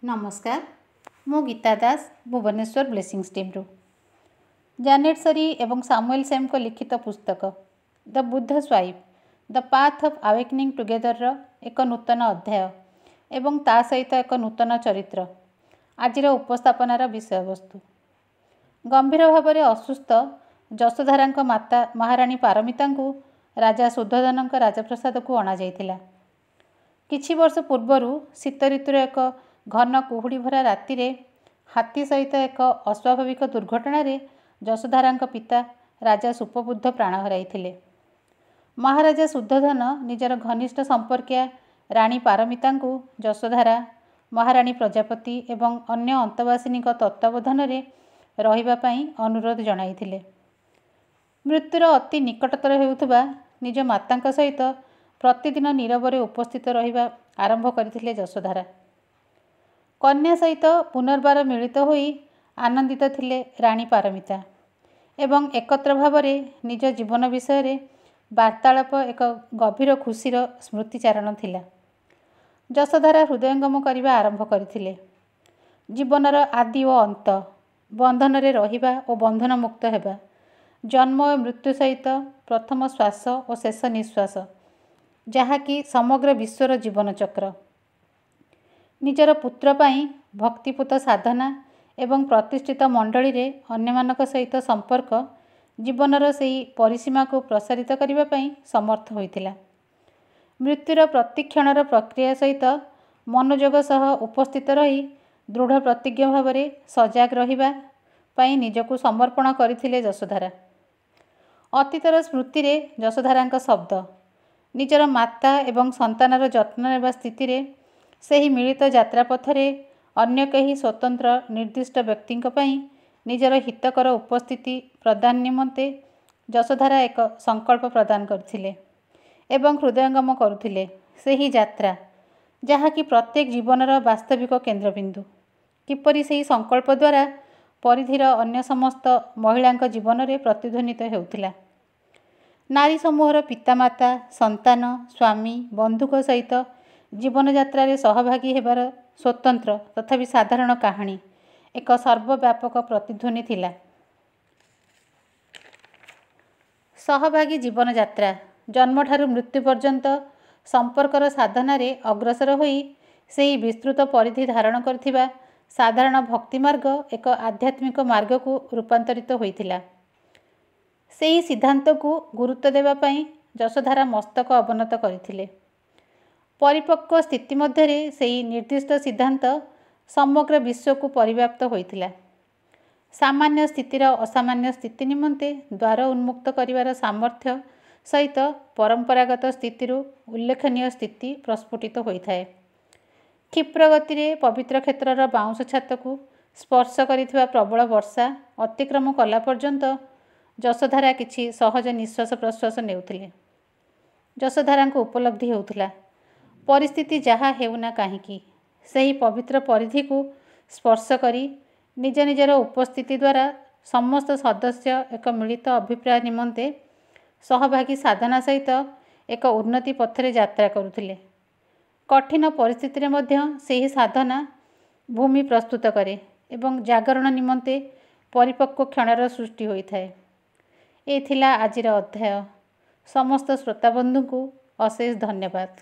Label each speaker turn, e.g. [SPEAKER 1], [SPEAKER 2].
[SPEAKER 1] नमस्कार मु गीता दास Bhubaneswar blessings team रु जैनेट सरी एवं सामुएल सेम को लिखित पुस्तक the Buddha swipe the path of awakening together एक नूतन अध्याय एवं ता सहित एक नूतन चरित्र आजिर उपस्थापनार विषय वस्तु। गंभीर भाव में असुस्थ जशोधारा माता महाराणी पारमिता राजा शुद्धोधन राजप्रसाद को अणा जाइथिला। किछि वर्ष पूर्वर शीत ऋतुर एक घन कुहुड़ी भरा राति रे हाथी सहित एक अस्वाभाविक दुर्घटना जशोधारा पिता राजा सुपबुद्ध प्राण हराइथिले। महाराजा शुद्धोधन निजर घनिष्ठ संपर्किया राणी पारमिता जशोधारा महाराणी प्रजापति एवं अन्य अंतवासिनी तत्वावधान रे रहिबा पई अनुरोध जणाइथिले। मृत्युर अति निकटतर हेउथबा निज माता सहित प्रतिदिन नीरवरे उपस्थित रहिबा आरंभ करथिले जशोधारा। कन्या सहित पुनर्बार मिलित होई आनंदित थिले राणी पारमिता एवं एकत्र भावरे निज जीवन विषय रे वार्तालाप एक गभीर खुशीर स्मृतिचारण थिला। जशोधारा हृदयंगम करने आरंभ करथिले। जीवनर आदि और अंत, बंधन रे रहिबा और बंधन मुक्त हेबा, जन्म और मृत्यु सहित प्रथम श्वास और शेष निश्वास, जहाँकि समग्र विश्वर जीवन चक्र। निजर पुत्र पाई भक्तिपूत साधना एवं प्रतिष्ठित मंडली रे अन्यमानक सहित संपर्क जीवनर सेही परिसीमा को प्रसारित करने पाई समर्थ होइथिला। मृत्युर प्रतिक्षणर प्रक्रिया सहित मनोयोग सह उपस्थित रही दृढ़ प्रतिज्ञ भाव में सजाग रहिबा पाई निजको समर्पण करथिले जशोधारा। अतीतर स्मृति रे जशोधारा शब्द निजर माता एवं संतानर जत्न नेबा स्थिति रे सेही मिलित यात्रा पथरे अन्य कहीं स्वतंत्र निर्दिष्ट व्यक्ति निजर हितकर उपस्थिति प्रदान निमंते जशोधारा एक संकल्प प्रदान करथिले एवं हृदयंगम करुथिले सेही यात्रा जहाँकि प्रत्येक जीवनर वास्तविक केन्द्रबिंदु किपरि सेही संकल्प द्वारा परिधिर अन्य समस्त महिला जीवन में प्रतिध्वनित हेउथिला। नारी समूहर पितामाता संतान स्वामी बंधुक सहित जीवन यात्रा रे सहभागी हेबार स्वतंत्र तथापि साधारण कहानी एक सर्वव्यापक प्रतिध्वनि थिला। सहभागी जीवन यात्रा जन्म ठारू मृत्यु पर्यंत संपर्कर साधना रे अग्रसर होई सेही विस्तृत परिधि धारण करथिबा साधारण भक्ति मार्ग एक आध्यात्मिक मार्ग को रूपांतरित होइथिला। सेही सिद्धांत को गुरुत्व देवा पई जशोधारा मस्तक अवनत करथिले। परिपक्व स्थिति मध्यरे सेही निर्दिष्ट सिद्धांत समग्र विश्व को परिव्याप्त होइथिला। सामान्य स्थितिर असामान्य स्थिति निमंते द्वार उन्मुक्त करिवार सामर्थ्य सहित परंपरागत स्थिति उल्लेखनीय स्थिति प्रस्फुटित होइथाए। क्षिप्र गति रे पवित्र क्षेत्रर बाउंश छात को स्पर्श करिथिबा प्रबल वर्षा अतिक्रम कला पर्यंत जशोधारा किछि सहज निश्वास प्रश्वास नेउथिले। जशोधारा को उपलब्धि हेउथिला परिस्थिति जहाँ हेउना काहीकि सही पवित्र परिधि को स्पर्श करी निज निजर उपस्थिति द्वारा समस्त सदस्य एक मिलित अभिप्राय निमंते सहभागी साधना सहित एक उन्नति पथरे यात्रा करुथिले। कठिन परिस्थिति रे मध्य सेही साधना भूमि प्रस्तुत करे एवं जागरण निमंते परिपक्व क्षणर सृष्टि होइथाए। ए थिला आजिर अध्याय। समस्त श्रोताबंधु को अशेष धन्यवाद।